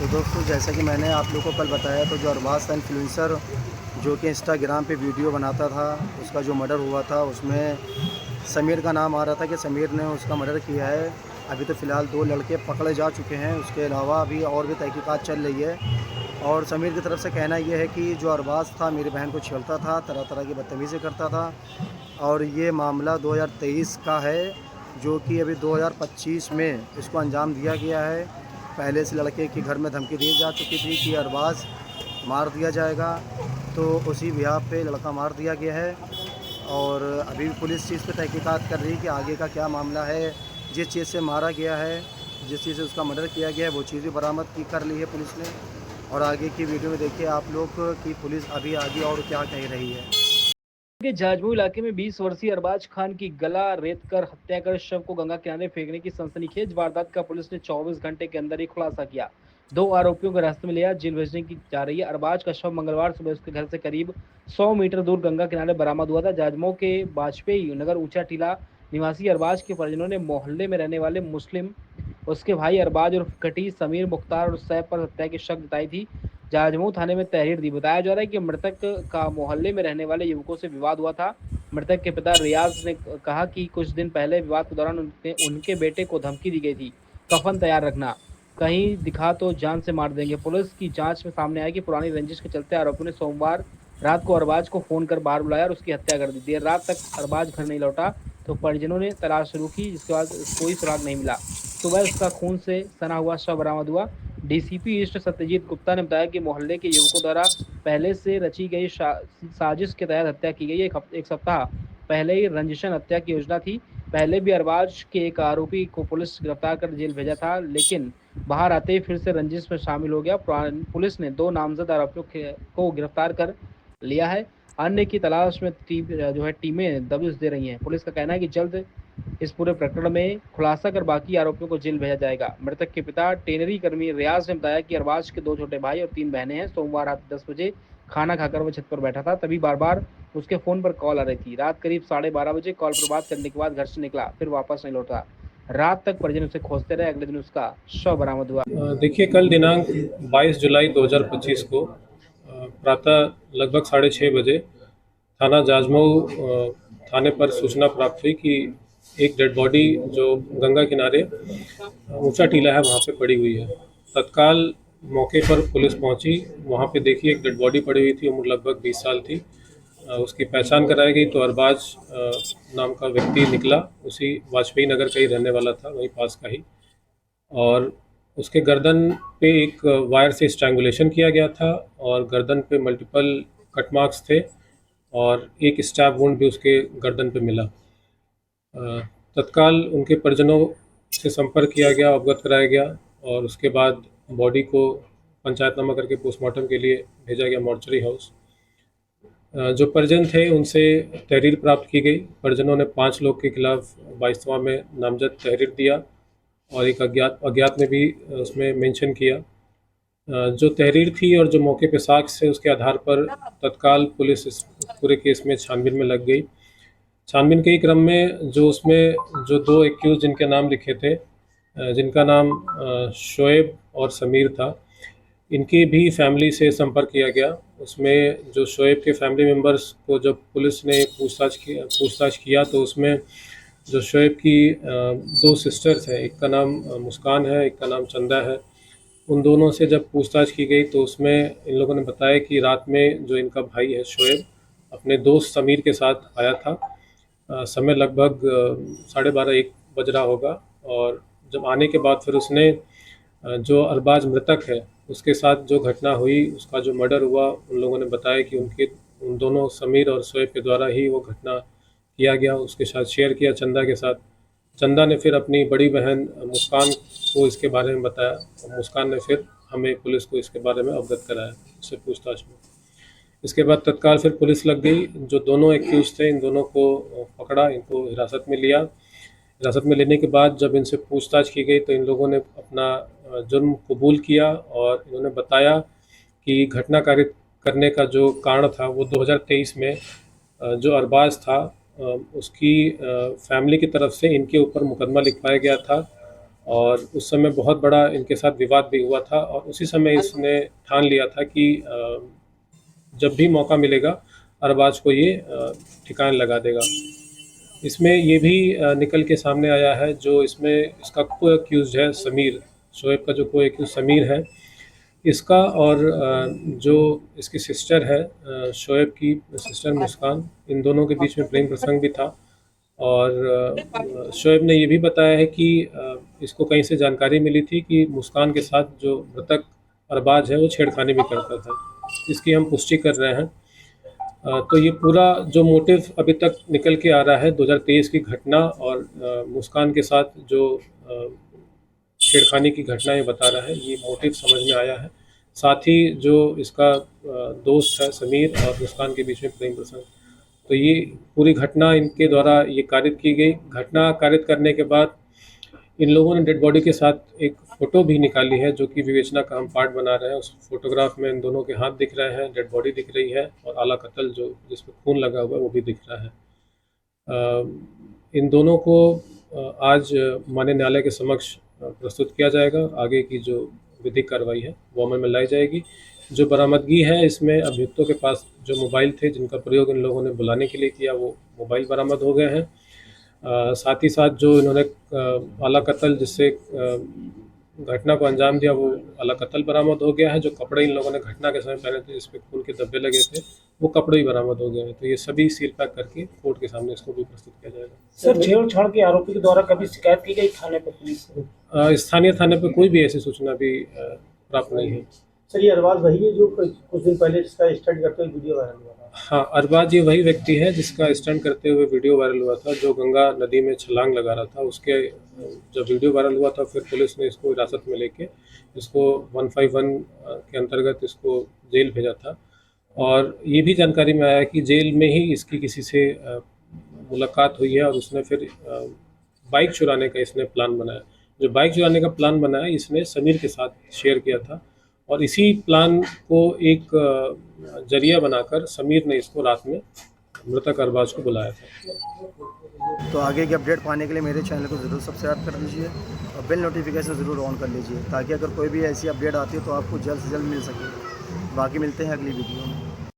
तो दोस्तों जैसा कि मैंने आप लोगों को कल बताया, तो जो अरबाज़ था इन्फ्लुएंसर जो कि इंस्टाग्राम पे वीडियो बनाता था, उसका जो मर्डर हुआ था उसमें समीर का नाम आ रहा था कि समीर ने उसका मर्डर किया है। अभी तो फ़िलहाल 2 लड़के पकड़े जा चुके हैं, उसके अलावा अभी और भी तहकीकात चल रही है। और समीर की तरफ से कहना ये है कि जो अरबाज़ था मेरी बहन को छेड़ता था, तरह-तरह की बदतमीज़ी करता था और ये मामला 2023 का है, जो कि अभी 2025 में इसको अंजाम दिया गया है। पहले से लड़के के घर में धमकी दी जा चुकी थी कि अरबाज़ मार दिया जाएगा, तो उसी बिहाफ़ पे लड़का मार दिया गया है। और अभी भी पुलिस चीज़ पे तहकीकात कर रही है कि आगे का क्या मामला है। जिस चीज़ से मारा गया है, जिस चीज़ से उसका मर्डर किया गया है, वो चीज़ भी बरामद की कर ली है पुलिस ने। और आगे की वीडियो में देखिए आप लोग कि पुलिस अभी आगे और क्या कह रही है। के जाजमऊ इलाके में 20 वर्षीय अरबाज खान की गला रेत कर हत्या कर शव को गंगा किनारे फेंकने की सनसनीखेज वारदात का पुलिस ने 24 घंटे के अंदर ही खुलासा किया। 2 आरोपियों को रास्ते में लिया जेल भेजने की जा रही है। अरबाज का शव मंगलवार सुबह उसके घर से करीब 100 मीटर दूर गंगा किनारे बरामद हुआ था। जाजमऊ के वाजपेयी नगर ऊंचा टीला निवासी अरबाज के परिजनों ने मोहल्ले में रहने वाले मुस्लिम उसके भाई अरबाज और कटी समीर मुख्तार और सैफ पर हत्या की शक जताई थी। जाजमऊ थाने में तहरीर दी। बताया जा रहा है कि मृतक का मोहल्ले में रहने वाले युवकों से विवाद हुआ था। मृतक के पिता रियाज ने कहा कि कुछ दिन पहले विवाद के दौरान उनके बेटे को धमकी दी गई थी, कफन तैयार रखना, कहीं दिखा तो जान से मार देंगे। पुलिस की जांच में सामने आया कि पुरानी रंजिश के चलते आरोपियों ने सोमवार रात को अरबाज को फोन कर बाहर बुलाया और उसकी हत्या कर दी। देर रात तक अरबाज घर नहीं लौटा तो परिजनों ने तलाश शुरू की, जिसके बाद कोई सुराग नहीं मिला। सुबह उसका खून से सना हुआ शव बरामद हुआ। डीसीपी ईस्ट सत्यजीत गुप्ता ने बताया कि मोहल्ले के युवकों द्वारा पहले से रची गई साजिश के तहत हत्या की गई। एक सप्ताह पहले ही रंजिशन हत्या की योजना थी। पहले भी अरबाज के एक आरोपी को पुलिस गिरफ्तार कर जेल भेजा था, लेकिन बाहर आते ही फिर से रंजिश में शामिल हो गया। पुलिस ने 2 नामजद आरोपियों को गिरफ्तार कर लिया है। अन्य की तलाश में टीमें दबिश दे रही हैं। पुलिस का कहना है कि जल्द इस पूरे प्रकरण में खुलासा कर बाकी आरोपियों को जेल भेजा जाएगा। मृतक के पिता टेनरी कर्मी रियाज ने बताया कि अरबाज के 2 छोटे भाई और 3 बहनें हैं। सोमवार रात 10 बजे खाना खाकर वह छत पर बैठा था, तभी बार बार उसके फोन पर कॉल आ रही थी। रात करीब 12:30 बजे कॉल पर बात करने के बाद घर से निकला, फिर वापस नहीं लौटा। रात तक परिजन उसे खोजते रहे। अगले दिन उसका शव बरामद हुआ। देखिए, कल दिनांक 22 जुलाई 2025 को प्रातः लगभग 6:30 बजे थाना जाजमऊ थाने पर सूचना प्राप्त हुई कि एक डेड बॉडी जो गंगा किनारे ऊंचा टीला है वहाँ पे पड़ी हुई है। तत्काल मौके पर पुलिस पहुंची। वहाँ पे देखी एक डेड बॉडी पड़ी हुई थी, उम्र लगभग 20 साल थी। उसकी पहचान कराई गई तो अरबाज नाम का व्यक्ति निकला। उसी वाजपेयी नगर का ही रहने वाला था, वहीं पास का ही। और उसके गर्दन पे एक वायर से स्ट्रैंगुलेशन किया गया था और गर्दन पे मल्टीपल कट मार्क्स थे और एक स्टैब वुंड भी उसके गर्दन पे मिला। तत्काल उनके परिजनों से संपर्क किया गया, अवगत कराया गया और उसके बाद बॉडी को पंचायतनामा करके पोस्टमार्टम के लिए भेजा गया मॉर्चरी हाउस। जो परिजन थे उनसे तहरीर प्राप्त की गई। परिजनों ने 5 लोग के खिलाफ 22वां में नामजद तहरीर दिया और एक अज्ञात ने भी उसमें मेंशन किया। जो तहरीर थी और जो मौके पे साक्ष्य है उसके आधार पर तत्काल पुलिस इस पूरे केस में छानबीन में लग गई। छानबीन के ही क्रम में जो उसमें जो 2 एक्यूज जिनके नाम लिखे थे, जिनका नाम शोएब और समीर था, इनकी भी फैमिली से संपर्क किया गया। उसमें जो शोएब के फैमिली मेम्बर्स को जब पुलिस ने पूछताछ किया तो उसमें जो शोएब की 2 सिस्टर्स हैं, एक का नाम मुस्कान है, एक का नाम चंदा है। उन दोनों से जब पूछताछ की गई तो उसमें इन लोगों ने बताया कि रात में जो इनका भाई है शोएब अपने दोस्त समीर के साथ आया था। समय लगभग 12:30-1 बज रहा होगा और जब आने के बाद फिर उसने जो अरबाज मृतक है उसके साथ जो घटना हुई, उसका जो मर्डर हुआ, उन लोगों ने बताया कि उन दोनों समीर और शोएब के द्वारा ही वो घटना किया गया। उसके साथ शेयर किया चंदा के साथ। चंदा ने फिर अपनी बड़ी बहन मुस्कान को इसके बारे में बताया और मुस्कान ने फिर हमें पुलिस को इसके बारे में अवगत कराया उससे पूछताछ में। इसके बाद तत्काल फिर पुलिस लग गई। जो दोनों एक्यूज थे इन दोनों को पकड़ा, इनको हिरासत में लिया। हिरासत में लेने के बाद जब इनसे पूछताछ की गई तो इन लोगों ने अपना जुर्म कबूल किया और इन्होंने बताया कि घटना कार्य करने का जो कारण था वो 2023 में जो अरबाज था उसकी फैमिली की तरफ से इनके ऊपर मुकदमा लिखवाया गया था और उस समय बहुत बड़ा इनके साथ विवाद भी हुआ था और उसी समय इसने ठान लिया था कि जब भी मौका मिलेगा अरबाज को ये ठिकाने लगा देगा। इसमें ये भी निकल के सामने आया है जो इसमें इसका को एक्यूज है समीर, शोएब का जो को एक्यूज समीर है, इसका और जो इसकी सिस्टर है शोएब की सिस्टर मुस्कान, इन दोनों के बीच में प्रेम प्रसंग भी था। और शोएब ने ये भी बताया है कि इसको कहीं से जानकारी मिली थी कि मुस्कान के साथ जो मृतक अरबाज है वो छेड़खानी भी करता था, इसकी हम पुष्टि कर रहे हैं। तो ये पूरा जो मोटिव अभी तक निकल के आ रहा है 2023 की घटना और मुस्कान के साथ जो छेड़खानी की घटना ये बता रहा है, ये मोटिव समझ में आया है। साथ ही जो इसका दोस्त है समीर और मुस्कान के बीच में प्रेम प्रसंग, तो ये पूरी घटना इनके द्वारा ये कारित की गई। घटना कारित करने के बाद इन लोगों ने डेड बॉडी के साथ एक फ़ोटो भी निकाली है जो कि विवेचना का हम पार्ट बना रहे हैं। उस फोटोग्राफ में इन दोनों के हाथ दिख रहे हैं, डेड बॉडी दिख रही है और आला कत्ल जो जिसमें खून लगा हुआ है वो भी दिख रहा है। इन दोनों को आज माननीय न्यायालय के समक्ष प्रस्तुत किया जाएगा। आगे की जो विधिक कार्रवाई है वो अमल में लाई जाएगी। जो बरामदगी है इसमें अभियुक्तों के पास जो मोबाइल थे जिनका प्रयोग इन लोगों ने बुलाने के लिए किया वो मोबाइल बरामद हो गए हैं। साथ ही साथ जो इन्होंने आला कत्ल जिससे घटना को अंजाम दिया वो आला कत्ल बरामद हो गया है। जो कपड़े इन लोगों ने घटना के समय पहने थे जिसपे खून के धब्बे लगे थे वो कपड़े भी बरामद हो गए हैं। तो ये सभी सील पैक करके कोर्ट के सामने इसको भी प्रस्तुत किया जाएगा। सर, छेड़छाड़ के आरोपी के द्वारा कभी शिकायत की गई थाने पर पुलिस को? स्थानीय थाने पर कोई भी ऐसी सूचना भी प्राप्त नहीं है। सर, ये अरबाज वही है जो कुछ दिन पहले जिसका स्टंट करते हुए वीडियो वायरल हुआ था? हाँ, अरबाज ये वही व्यक्ति है जिसका स्टंट करते हुए वीडियो वायरल हुआ था, जो गंगा नदी में छलांग लगा रहा था। उसके जब वीडियो वायरल हुआ था फिर पुलिस ने इसको हिरासत में लेके इसको 151 के अंतर्गत इसको जेल भेजा था। और ये भी जानकारी में आया कि जेल में ही इसकी किसी से मुलाकात हुई है और उसने फिर बाइक चुराने का इसने प्लान बनाया। जो बाइक चुराने का प्लान बनाया इसने समीर के साथ शेयर किया था और इसी प्लान को एक जरिया बनाकर समीर ने इसको रात में मृतक अरबाज को बुलाया था। तो आगे की अपडेट पाने के लिए मेरे चैनल को ज़रूर सब्सक्राइब कर लीजिए और बेल नोटिफिकेशन ज़रूर ऑन कर लीजिए ताकि अगर कोई भी ऐसी अपडेट आती है तो आपको जल्द से जल्द मिल सके। बाकी मिलते हैं अगली वीडियो में।